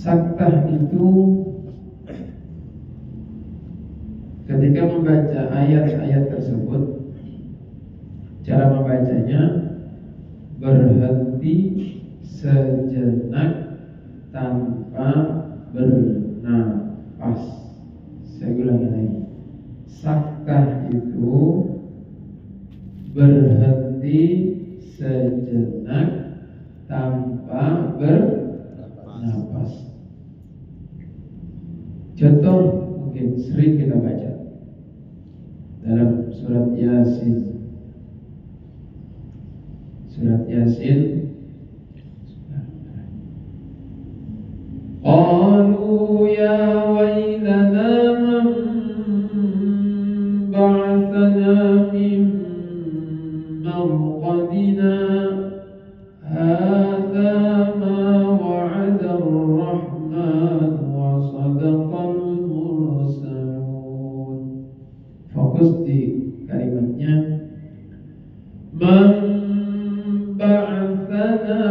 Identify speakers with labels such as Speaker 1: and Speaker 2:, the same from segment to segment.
Speaker 1: Saktah itu ketika membaca ayat-ayat tersebut, cara membacanya berhenti sejenak tanpa bernapas. Saya ulangi lagi. Saktah itu berhenti sejenak tanpa bernapas. Contoh mungkin sering kita baca dalam surat Yasin. Surat Yasin, qalu ya wailana man ba'athana min marqadina hadza ma wa'ada ar-rahman wa sadaqal mursalun. Fokus di kalimatnya man ba'athana,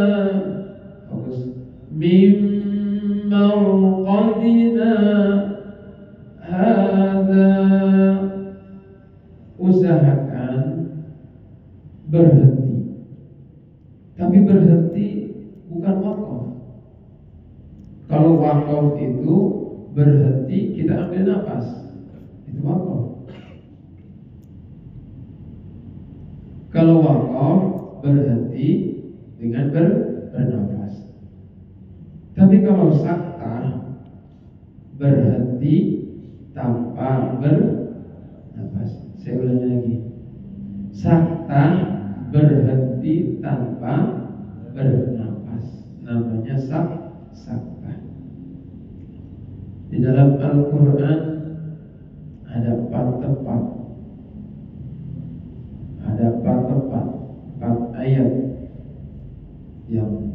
Speaker 1: fokus min marqadina hadza, usahakan berhenti. Tapi berhenti bukan wakaf. Kalau wakaf itu berhenti kita ambil nafas, itu wakaf. Kalau wakaf berhenti dengan bernafas. Tapi kalau saktah berhenti tanpa bernafas. Saya ulangi lagi. Saktah berhenti tanpa bernafas, namanya saktah. Di dalam Al-Quran ada 4 tempat, ada 4 ayat yang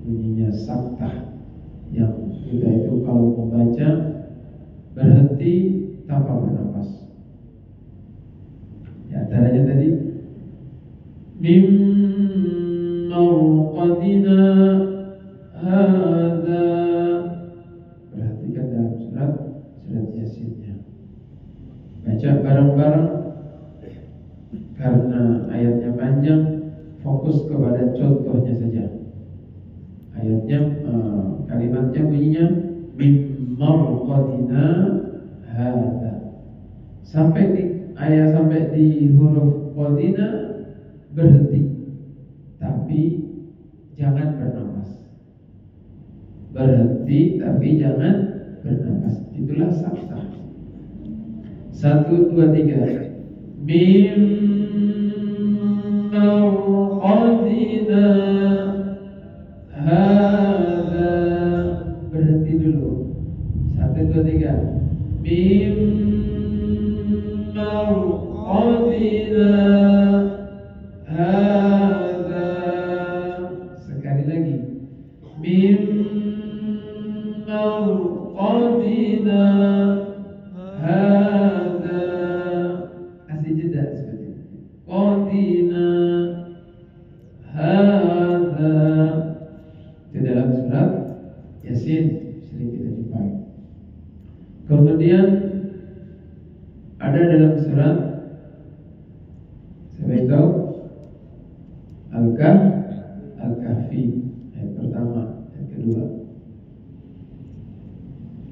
Speaker 1: bunyinya saktah, yang kita itu kalau membaca berhenti tanpa bernafas. Di antaranya tadi mim marqadina hadza. Perhatikan dalam surat Yasinnya. Baca bareng-bareng. Karena ayatnya panjang, fokus kepada contohnya saja. Ayatnya, kalimatnya bunyinya mim marqadina hadza. Sampai di huruf qadina berhenti, tapi jangan bernafas. Berhenti tapi jangan bernafas. Itulah saktah. 1, 2, 3. Mim marqadina hadza. Berhenti dulu. 1, 2, 3. Mim marqadina hadza. Sekali lagi. Mim marqadina hadza. Kasih jeda seperti ini. Qadina hadza. Itu dalam surat Yasin sering kita jumpai. Kemudian ada dalam surat, saya beritahu, Al-Kahfi ayat pertama, ayat kedua.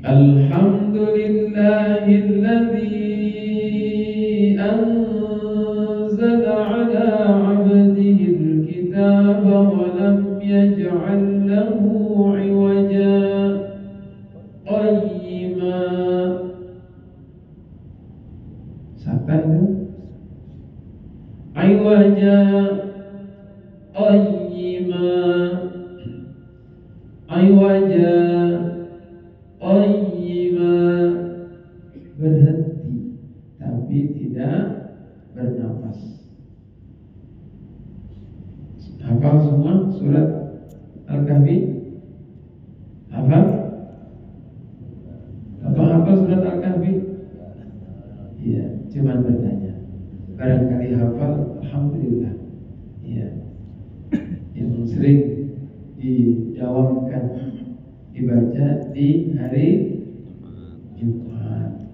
Speaker 1: Alhamdulillahilladzi anzala ala 'abdihi al-kitaba wa lam yaj'al lahu 'iwaja qayyima. Siapa itu? Iwaja qayyima. Iwaja qayyima. Berhenti tapi tidak bernafas. Hafal semua surat Al-Kahfi? Hafal? Hafal surat Al-Kahfi? Iya, cuman bertanya. Barangkali hafal, alhamdulillah. Iya. Yang sering dijawabkan, dibaca dibaca di hari Jumat.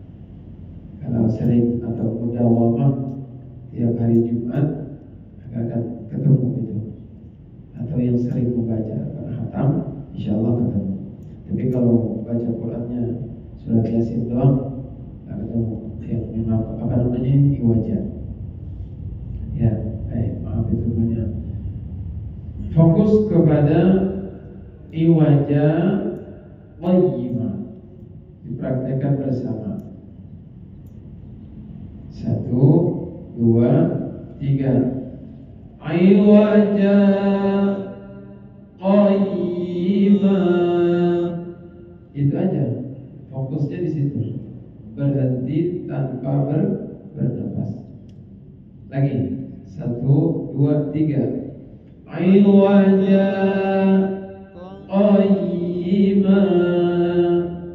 Speaker 1: Kalau sering atau mudawamah tiap hari Jumat akan ketemu itu. Atau yang sering membaca khatam, insya Allah ketemu. Tapi kalau baca Qurannya surat Yasin doang, nggak ketemu. Yang memang apa namanya iwaja. Ya, maaf itu banyak. Fokus kepada iwaja wayyimah, dipraktekkan bersama. 1, 2, 3. Iwaja qayyimah. Itu aja. Fokusnya di situ. Berhenti tanpa bernafas. Lagi. 1, 2, 3. Iwaja qayyimah.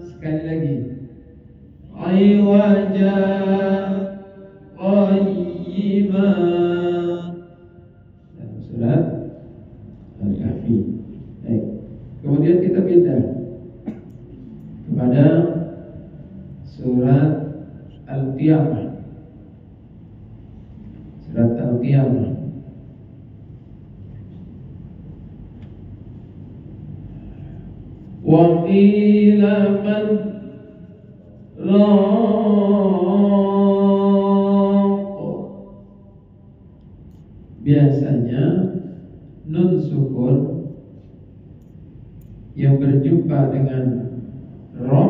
Speaker 1: Sekali lagi. Iwaja qayyimah. Dalam surat Al-Kahfi. Baik. Kemudian kita pindah kepada surat Al-Qiyamah. Surat Al-Qiyamah. Wa qila man raq. Biasanya nun sukun yang berjumpa dengan ra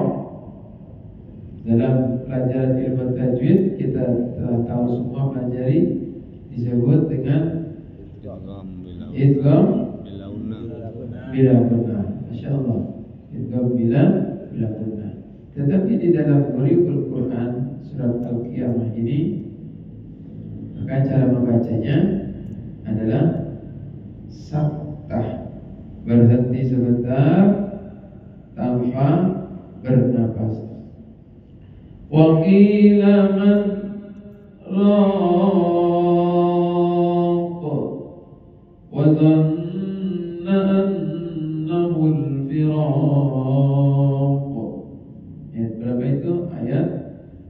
Speaker 1: dalam pelajaran ilmu tajwid kita telah tahu semua pelajari disebut dengan idgham bila gunnah. Masya Allah, idgham bila gunnah. Tetapi di dalam Qur'anul Quran surat Al-Qiyamah ini, maka cara membacanya adalah saktah, berhenti sebentar tanpa bernafas. Wa qila man raq wa dhanna annahu al-firaq. Ayat berapa itu? Ayat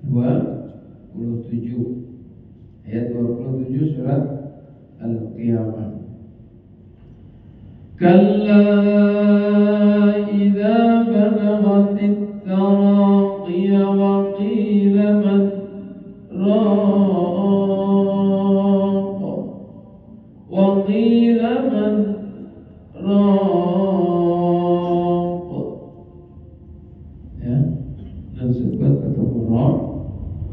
Speaker 1: 27. Ayat 27 surat Al-Qiyamah. Kalla idza balaghatit taraqiya wa qila man raq wa qila man raq. Ya, nun sukun ketemu ra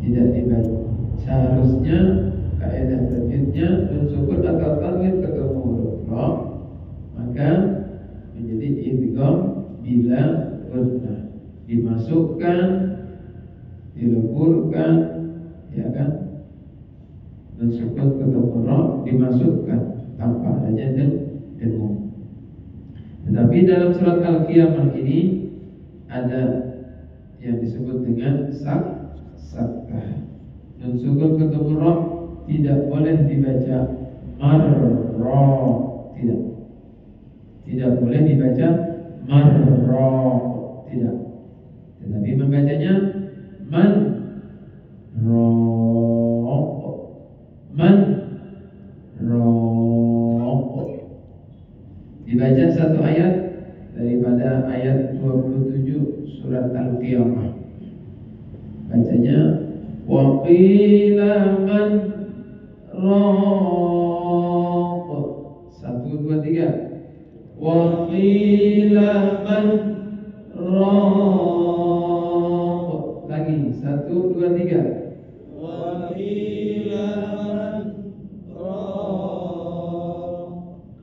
Speaker 1: tidak dibaca. Seharusnya kaidah tajwidnya nun sukun atau tanwin ketemu huruf ra, maka menjadi idgham bila gunnah, dimasukkan, dileburkan, ya kan? Nun sukun ketemu ra dimasukkan tanpa adanya dengung. Tetapi dalam surat Al-Qiyamah ini ada yang disebut dengan saktah. Nun sukun ketemu ra tidak boleh dibaca marra, tidak boleh dibaca marra, tidak. Tetapi membacanya man raq, man raq. Dibaca satu ayat daripada ayat 27 surat Al-Qiyamah. Bacanya wa qila man raq. 1, 2, 3. Wa qila man raq. Lagi 1, 2, 3. Wa qila man raq.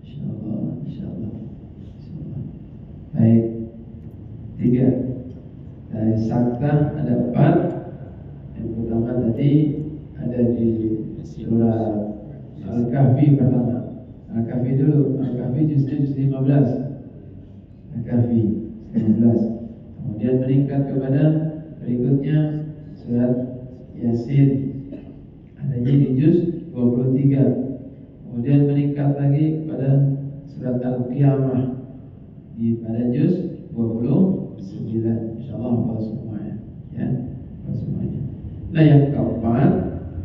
Speaker 1: Insyaallah, insyaallah. Baik. 3. Dari saktah ada 4. Yang pertama tadi ada di surah Al-Kahfi pertama. Al-Kahfi dulu. Al-Kahfi juz 15. Al-Kahfi 15. Kemudian meningkat kepada berikutnya surat Yasin. Adanya di juz 23. Kemudian meningkat lagi kepada surat Al-Qiyamah pada juz 24. 9. Insyaallah hafal semuanya, ya, hafal semuanya. Nah, yang keempat,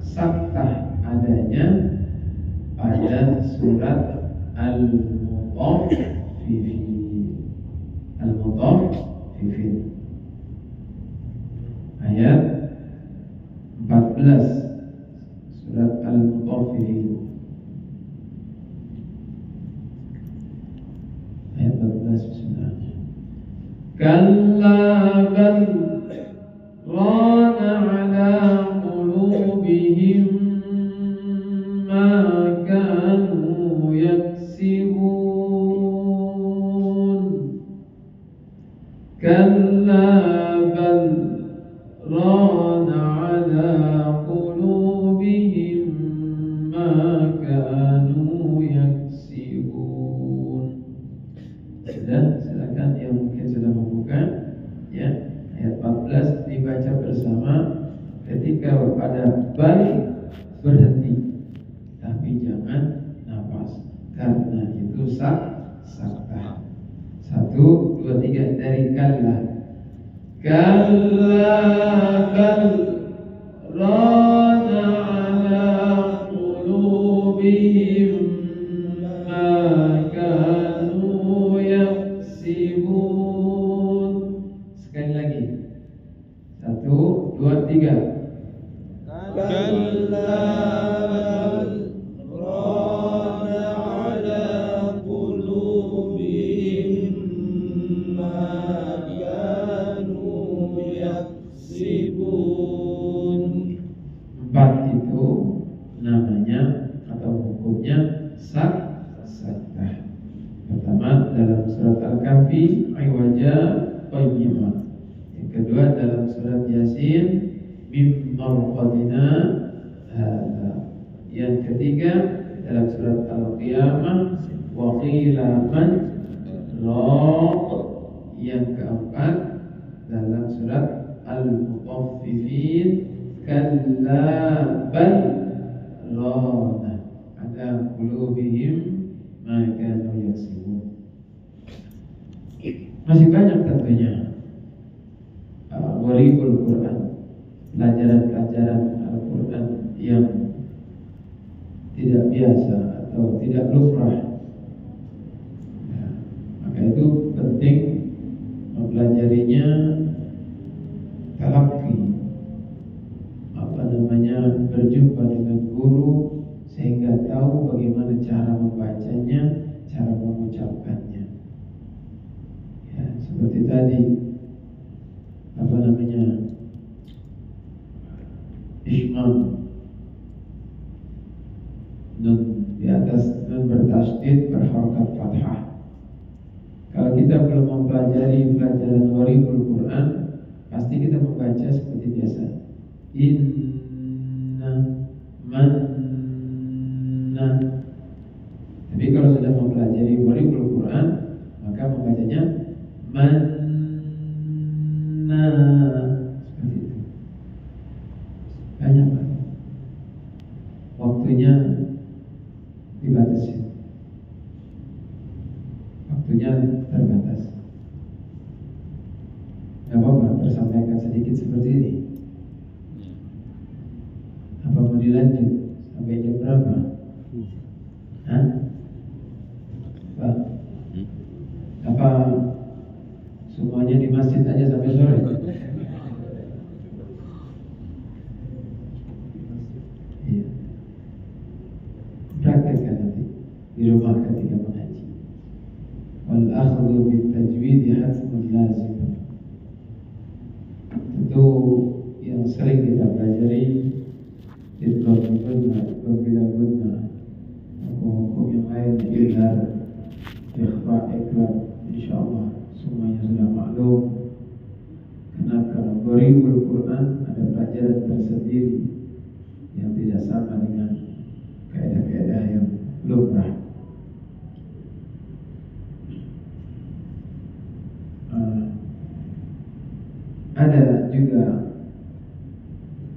Speaker 1: saktah adanya pada surat Al-Mutaffifin. Al-Mutaffifin ayat 14, surat Al-Mutaffifin ayat 14. Bismillah. Kalla bal rana ala qulubihim ma kanu yaksibun. Kalla bal rana ala qulubihim ma kanu yaksibun. Silakan yang mungkin sudah membuka, ya, ayat 14 dibaca bersama. Ketika pada bal berhenti, tapi jangan nafas, karena itu saktah. 1, 2, 3 dari kalla. Kalla bal rana ala qulubihim ma kanu yaksibun. Sekali lagi. 1, 2, 3.
Speaker 2: Kalla bal rana ala qulubihim ma kanu yaksibun.
Speaker 1: 4 itu namanya atau hukumnya saktah. Pertama dalam surat Al-Kahfi aywaja qayyimah. Yang kedua dalam surat Yasin mim marqadina hadza. Yang ketiga dalam surat Al-Qiyamah wa qila man raq. Yang keempat dalam surat Al-Mutaffifin kalla bal rana ala qulubihim ma kanu yaksibun. Masih banyak tentunya gharibul Quran, pelajaran-pelajaran Al-Quran yang tidak biasa atau tidak lumrah. Ya, maka itu penting mempelajarinya talaqi, berjumpa dengan guru sehingga tahu bagaimana cara membacanya, cara mengucapkannya. Ya, seperti tadi Ishmam nun di atas nun bertasydid berharakat fathah. Kalau kita belum mempelajari pelajaran gharibul Quran, pasti kita membaca seperti biasa. Inna manna. Tapi kalau sudah mempelajari gharibul Quran, maka membacanya manna. Seperti itu. Banyak banget. Waktunya dibatasi. Waktunya terbatas. Gak apa-apa, tersampaikan sedikit seperti ini. Apa mau dilanjut? Sampai jam berapa? Hah? Pak? Apa semuanya di masjid aja sampai sore? Iya. Praktekkan nanti di rumah ketika mengaji. Wal akhdhu bit tajwid hatmun lazim. Tentu yang sering kita pelajari idgham gunna, bila gunna, hukum yang lain idhar, ikhfa, ikrab, insyaallah semuanya sudah maklum. Karena kalau gharibul Quran ada pelajaran tersendiri yang tidak sama dengan kaidah-kaidah yang lumrah. Ada juga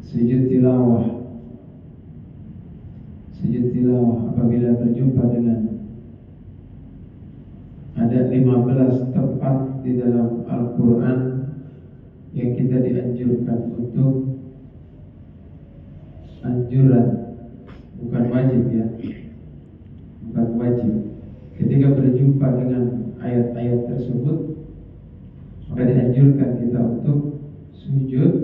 Speaker 1: sujud tilawah. Sujud tilawah apabila berjumpa dengan ada 15 tempat di dalam Al-Quran anjuran, bukan wajib ya, bukan wajib. Ketika berjumpa dengan ayat-ayat tersebut, maka dianjurkan kita untuk sujud